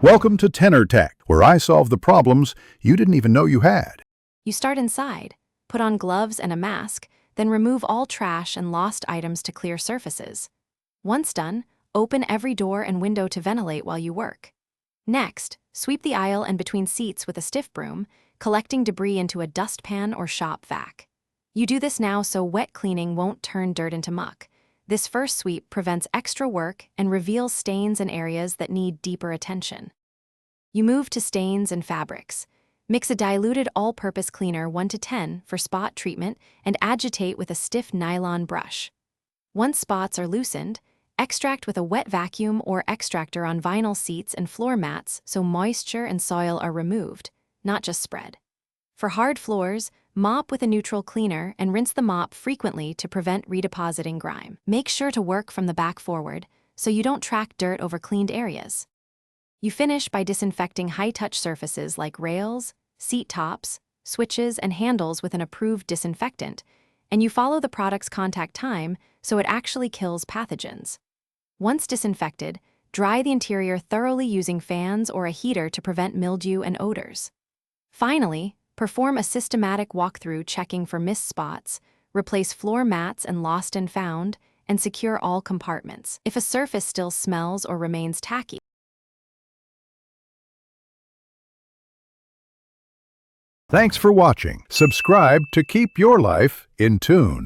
Welcome to Tenor Tech, where I solve the problems you didn't even know you had. You start inside, put on gloves and a mask, then remove all trash and lost items to clear surfaces. Once done, open every door and window to ventilate while you work. Next, sweep the aisle and between seats with a stiff broom, collecting debris into a dustpan or shop vac. You do this now so wet cleaning won't turn dirt into muck. This first sweep prevents extra work and reveals stains and areas that need deeper attention. You move to stains and fabrics. Mix a diluted all-purpose cleaner 1 to 10 for spot treatment and agitate with a stiff nylon brush. Once spots are loosened, extract with a wet vacuum or extractor on vinyl seats and floor mats so moisture and soil are removed, not just spread. For hard floors, mop with a neutral cleaner and rinse the mop frequently to prevent redepositing grime. Make sure to work from the back forward so you don't track dirt over cleaned areas. You finish by disinfecting high-touch surfaces like rails, seat tops, switches, and handles with an approved disinfectant, and you follow the product's contact time so it actually kills pathogens. Once disinfected, dry the interior thoroughly using fans or a heater to prevent mildew and odors. Finally, perform a systematic walkthrough checking for missed spots, replace floor mats and lost and found, and secure all compartments. If a surface still smells or remains tacky, Thanks for watching. Subscribe to keep your life in tune.